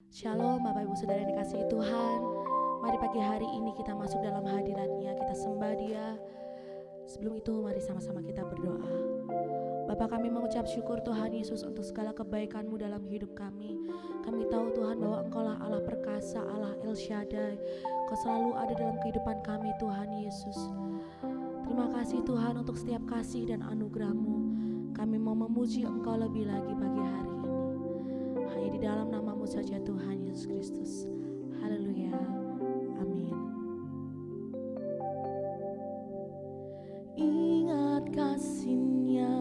Shalom Bapak Ibu Saudara yang dikasihi Tuhan. Mari pagi hari ini kita masuk dalam hadirat-Nya, kita sembah Dia. Sebelum itu mari sama-sama kita berdoa. Bapa, kami mengucap syukur Tuhan Yesus untuk segala kebaikan-Mu dalam hidup kami. Kami tahu Tuhan bahwa Engkau-lah Allah perkasa, Allah El Shaddai. Kau selalu ada dalam kehidupan kami Tuhan Yesus. Terima kasih Tuhan untuk setiap kasih dan anugerah-Mu. Kami mau memuji Engkau lebih lagi pagi hari ini. Hanya di dalam nama-Mu saja Tuhan Yesus Kristus. Haleluya. Amin. Ingat kasih-Nya,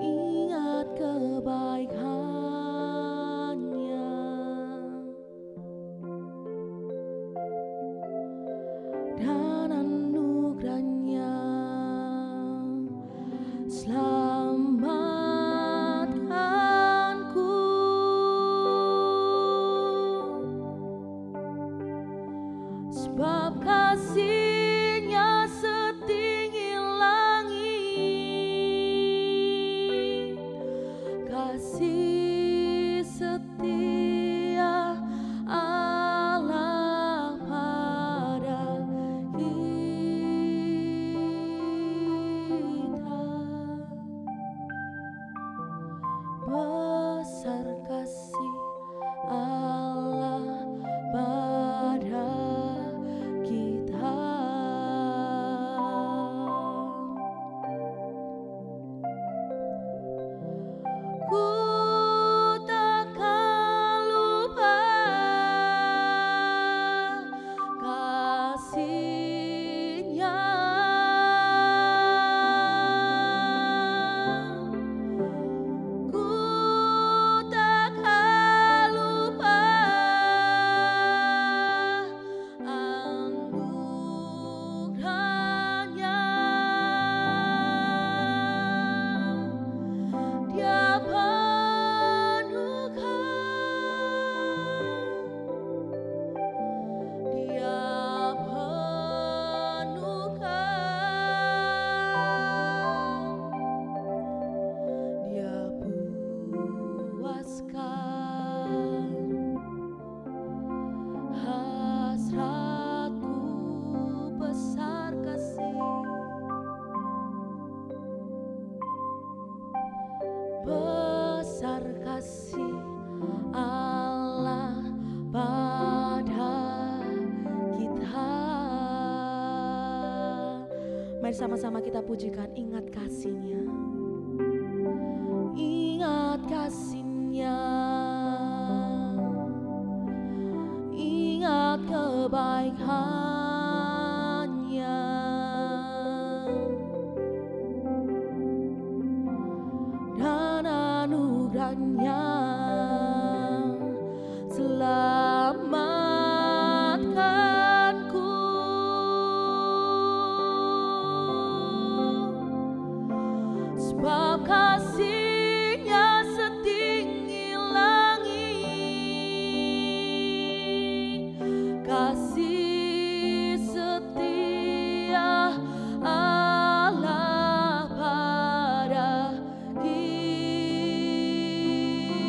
ingat kebaikan-Nya, dan anugerah-Nya. Selamatkanku, sebab kasih-Nya setinggi langit, kasih setia Allah pada kita. Besar kasih Allah pada kita. Ku takkan lupa kasih-Nya. Ku takkan lupa anugerah-Nya. Dia puaskan hasratku, besar kasih, besar kasih Allah pada kita. Mari sama-sama kita pujikan, ingat kasih-Nya, ingat kasih-Nya, ingat kebaikan-Nya, dan anugerah-Nya. Selamatkanku, sebab kasih-Nya setinggi langit, kasih setia Allah pada kita.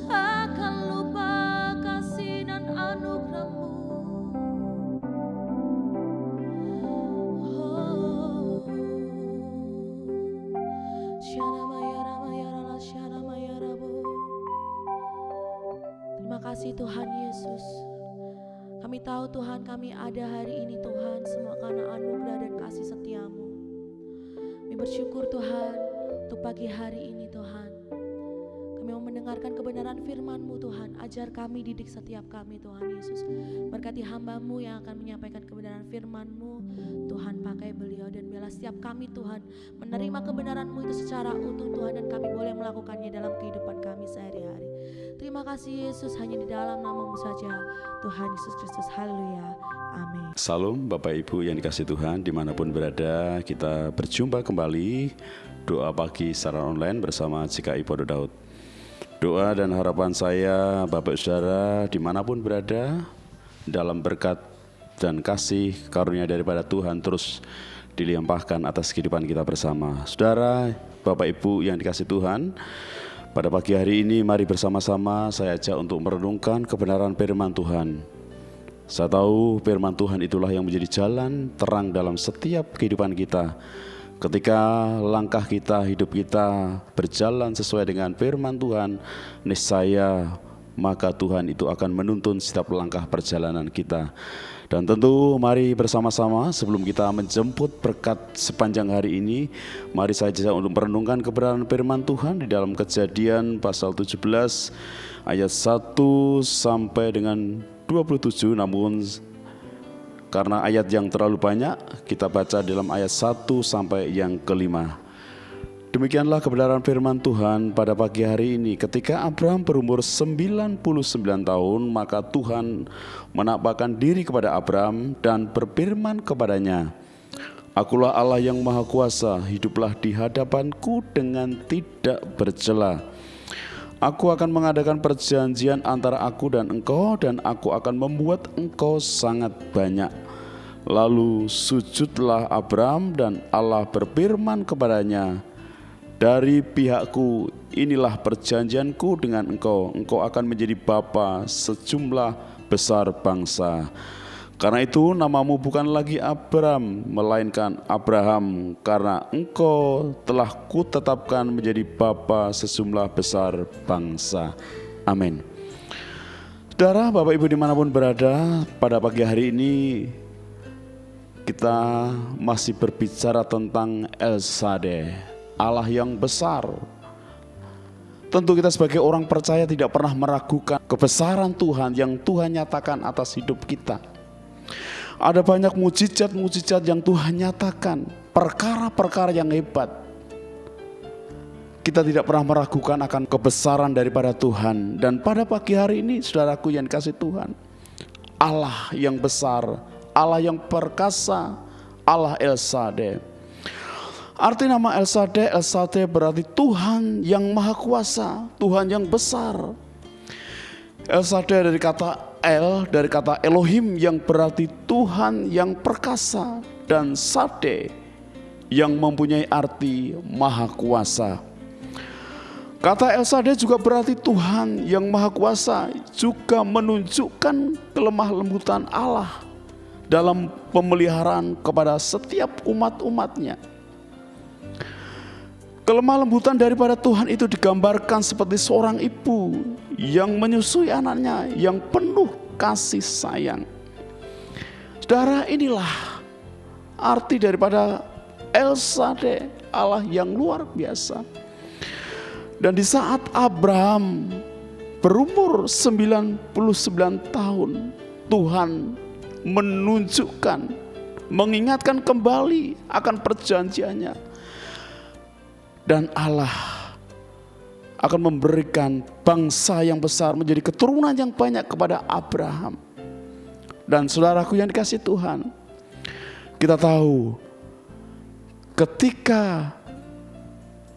takkan lupa kasih dan anugerah-Mu. Terima kasih Tuhan Yesus. Kami tahu Tuhan, kami ada hari ini Tuhan semua karena anugerah dan kasih setia-Mu. Kami bersyukur Tuhan untuk pagi hari ini Tuhan. Kami mau mendengarkan kebenaran firman-Mu Tuhan. Ajar kami, didik setiap kami Tuhan Yesus. Berkati hamba-Mu yang akan menyampaikan kebenaran firman-Mu. Tuhan pakai beliau dan biarlah setiap kami Tuhan menerima kebenaran-Mu itu secara utuh Tuhan. Dan kami boleh melakukannya dalam kehidupan kami sehari-hari. Terima kasih Yesus, hanya di dalam nama-Mu saja Tuhan Yesus Kristus. Haleluya, amin. Salam Bapak Ibu yang dikasihi Tuhan, dimanapun berada, kita berjumpa kembali doa pagi secara online bersama GKI Pondok Daud. Doa dan harapan saya Bapak Saudara dimanapun berada, dalam berkat dan kasih karunia daripada Tuhan terus dilimpahkan atas kehidupan kita bersama. Saudara, Bapak Ibu yang dikasihi Tuhan, pada pagi hari ini mari bersama-sama saya ajak untuk merenungkan kebenaran firman Tuhan. Saya tahu firman Tuhan itulah yang menjadi jalan terang dalam setiap kehidupan kita. Ketika langkah kita, hidup kita berjalan sesuai dengan firman Tuhan, niscaya maka Tuhan itu akan menuntun setiap langkah perjalanan kita. Dan tentu mari bersama-sama sebelum kita menjemput berkat sepanjang hari ini, mari saya ajak untuk merenungkan kebenaran firman Tuhan di dalam Kejadian pasal 17 ayat 1 sampai dengan 27. Namun karena ayat yang terlalu banyak, kita baca dalam ayat 1 sampai yang kelima. Demikianlah kebenaran firman Tuhan pada pagi hari ini. Ketika Abraham berumur 99 tahun, maka Tuhan menampakkan diri kepada Abraham dan berfirman kepadanya, "Akulah Allah yang Maha Kuasa, hiduplah di hadapanku dengan tidak bercela. Aku akan mengadakan perjanjian antara aku dan engkau, dan aku akan membuat engkau sangat banyak." Lalu sujudlah Abraham, dan Allah berfirman kepadanya, "Dari pihakku inilah perjanjianku dengan engkau. Engkau akan menjadi bapa sejumlah besar bangsa. Karena itu namamu bukan lagi Abram, melainkan Abraham, karena engkau telah kutetapkan menjadi bapa sejumlah besar bangsa." Amin. Saudara, Bapak Ibu dimanapun berada, pada pagi hari ini kita masih berbicara tentang El Shaddai, Allah yang besar. Tentu kita sebagai orang percaya tidak pernah meragukan kebesaran Tuhan yang Tuhan nyatakan atas hidup kita. Ada banyak mujizat-mujizat yang Tuhan nyatakan, perkara-perkara yang hebat. Kita tidak pernah meragukan akan kebesaran daripada Tuhan. Dan pada pagi hari ini, saudaraku yang dikasihi Tuhan, Allah yang besar, Allah yang perkasa, Allah El Shaddai. Arti nama El Shaddai berarti Tuhan yang Maha Kuasa, Tuhan yang besar. El Shaddai dari kata El, dari kata Elohim yang berarti Tuhan yang perkasa, dan Shaddai yang mempunyai arti Maha Kuasa. Kata El Shaddai juga berarti Tuhan yang Maha Kuasa, juga menunjukkan kelemah lembutan Allah dalam pemeliharaan kepada setiap umat-umatnya. Kelemah lembutan daripada Tuhan itu digambarkan seperti seorang ibu yang menyusui anaknya, yang penuh kasih sayang. Saudara, inilah arti daripada El Shaddai, Allah yang luar biasa. Dan di saat Abraham berumur 99 tahun, Tuhan menunjukkan, mengingatkan kembali akan perjanjiannya. Dan Allah akan memberikan bangsa yang besar, menjadi keturunan yang banyak kepada Abraham. Dan saudaraku yang dikasihi Tuhan, kita tahu ketika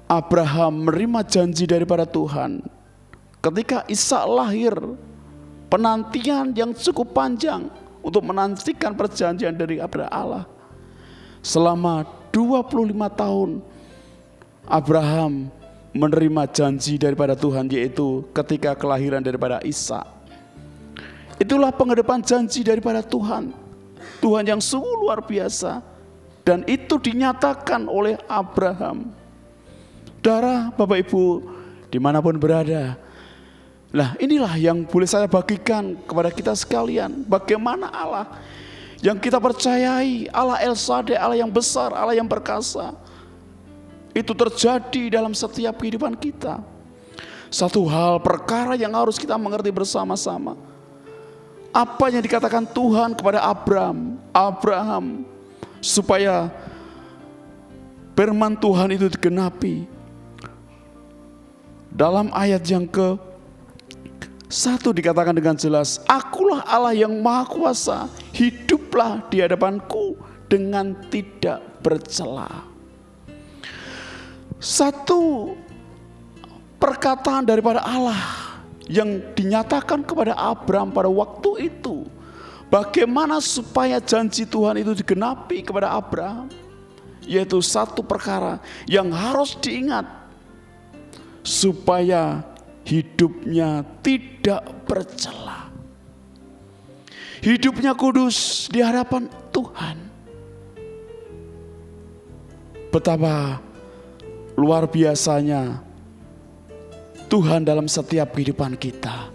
Abraham menerima janji daripada Tuhan, ketika Ishak lahir, penantian yang cukup panjang untuk menantikan perjanjian dari Allah. Selama 25 tahun Abraham menerima janji daripada Tuhan, yaitu ketika kelahiran daripada Ishak. Itulah penghadapan janji daripada Tuhan. Tuhan yang sungguh luar biasa. Dan itu dinyatakan oleh Abraham. Saudara, Bapak Ibu, dimanapun berada. Nah, inilah yang boleh saya bagikan kepada kita sekalian. Bagaimana Allah yang kita percayai, Allah El Shaddai, Allah yang besar, Allah yang perkasa, itu terjadi dalam setiap kehidupan kita. Satu hal perkara yang harus kita mengerti bersama-sama. Apa yang dikatakan Tuhan kepada Abraham, supaya firman Tuhan itu digenapi. Dalam ayat yang ke-1 dikatakan dengan jelas, Akulah Allah yang Maha Kuasa, hiduplah di hadapanku dengan tidak bercela. Satu perkataan daripada Allah yang dinyatakan kepada Abraham pada waktu itu. Bagaimana supaya janji Tuhan itu digenapi kepada Abraham? Yaitu satu perkara yang harus diingat, supaya hidupnya tidak bercela. Hidupnya kudus di hadapan Tuhan. Betapa luar biasanya Tuhan dalam setiap kehidupan kita.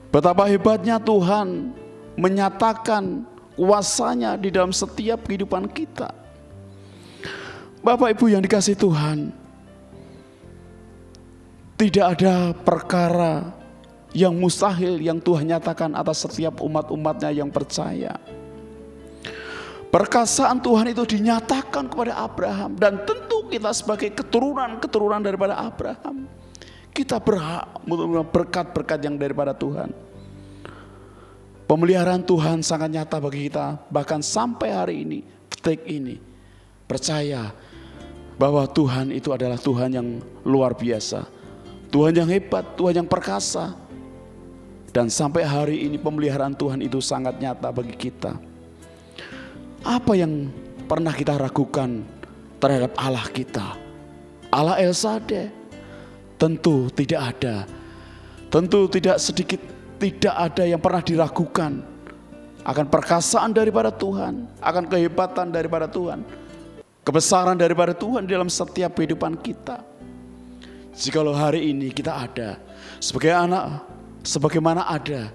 Betapa hebatnya Tuhan menyatakan kuasanya di dalam setiap kehidupan kita. Bapak Ibu yang dikasihi Tuhan, tidak ada perkara yang mustahil yang Tuhan nyatakan atas setiap umat-umatnya yang percaya. Perkasaan Tuhan itu dinyatakan kepada Abraham, dan tentu kita sebagai keturunan daripada Abraham, kita berhak menerima berkat-berkat yang daripada Tuhan. Pemeliharaan Tuhan sangat nyata bagi kita, bahkan sampai hari ini, detik ini, percaya bahwa Tuhan itu adalah Tuhan yang luar biasa, Tuhan yang hebat, Tuhan yang perkasa. Dan sampai hari ini pemeliharaan Tuhan itu sangat nyata bagi kita. Apa yang pernah kita ragukan terhadap Allah kita, Allah El Shaddai? Tentu tidak ada. Tentu tidak sedikit, tidak ada yang pernah diragukan akan perkasaan daripada Tuhan, akan kehebatan daripada Tuhan, kebesaran daripada Tuhan dalam setiap kehidupan kita. Jikalau hari ini kita ada sebagai anak, sebagaimana ada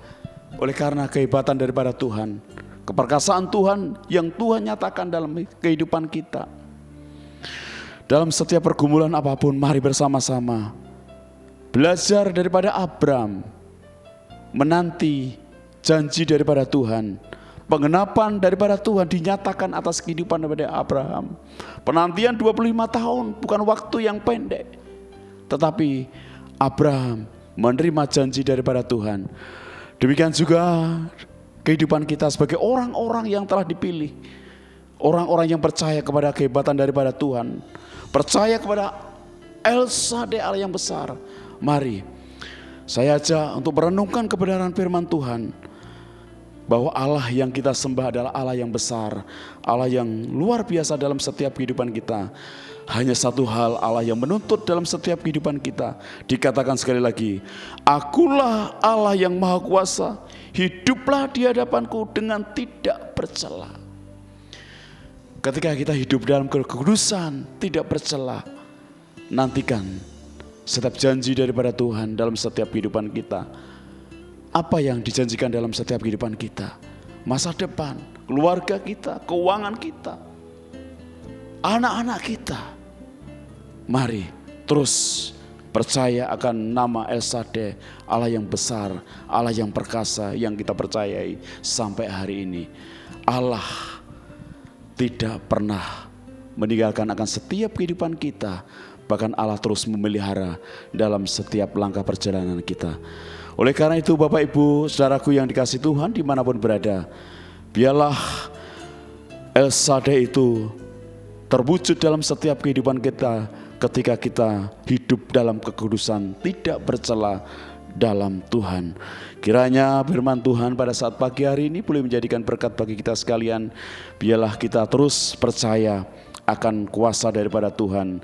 oleh karena kehebatan daripada Tuhan, keperkasaan Tuhan yang Tuhan nyatakan dalam kehidupan kita. Dalam setiap pergumulan apapun, mari bersama-sama belajar daripada Abraham, menanti janji daripada Tuhan. Penggenapan daripada Tuhan dinyatakan atas kehidupan daripada Abraham. Penantian 25 tahun bukan waktu yang pendek, tetapi Abraham menerima janji daripada Tuhan. Demikian juga kehidupan kita sebagai orang-orang yang telah dipilih, orang-orang yang percaya kepada kehebatan daripada Tuhan, percaya kepada El Shaddai, Allah yang besar. Mari saya ajak untuk merenungkan kebenaran firman Tuhan, bahwa Allah yang kita sembah adalah Allah yang besar, Allah yang luar biasa dalam setiap kehidupan kita. Hanya satu hal Allah yang menuntut dalam setiap kehidupan kita. Dikatakan sekali lagi, Akulah Allah yang Maha Kuasa, hiduplah di hadapanku dengan tidak bercela. Ketika kita hidup dalam kekudusan, tidak bercela, nantikan setiap janji daripada Tuhan dalam setiap kehidupan kita. Apa yang dijanjikan dalam setiap kehidupan kita, masa depan, keluarga kita, keuangan kita, anak-anak kita. Mari terus percaya akan nama El Shaddai, Allah yang besar, Allah yang perkasa, yang kita percayai sampai hari ini. Allah tidak pernah meninggalkan akan setiap kehidupan kita, bahkan Allah terus memelihara dalam setiap langkah perjalanan kita. Oleh karena itu Bapak Ibu saudaraku yang dikasihi Tuhan dimanapun berada, biarlah El Shaddai itu terwujud dalam setiap kehidupan kita ketika kita hidup dalam kekudusan, tidak bercela dalam Tuhan. Kiranya firman Tuhan pada saat pagi hari ini boleh menjadikan berkat bagi kita sekalian. Biarlah kita terus percaya akan kuasa daripada Tuhan.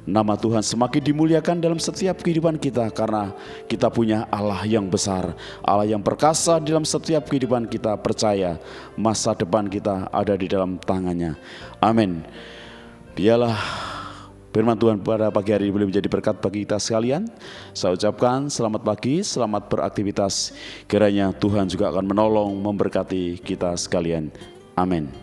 Nama Tuhan semakin dimuliakan dalam setiap kehidupan kita karena kita punya Allah yang besar, Allah yang perkasa dalam setiap kehidupan kita. Percaya masa depan kita ada di dalam tangannya. Amin. Biarlah firman Tuhan pada pagi hari ini boleh menjadi berkat bagi kita sekalian. Saya ucapkan selamat pagi, selamat beraktivitas. Kiranya Tuhan juga akan menolong, memberkati kita sekalian. Amin.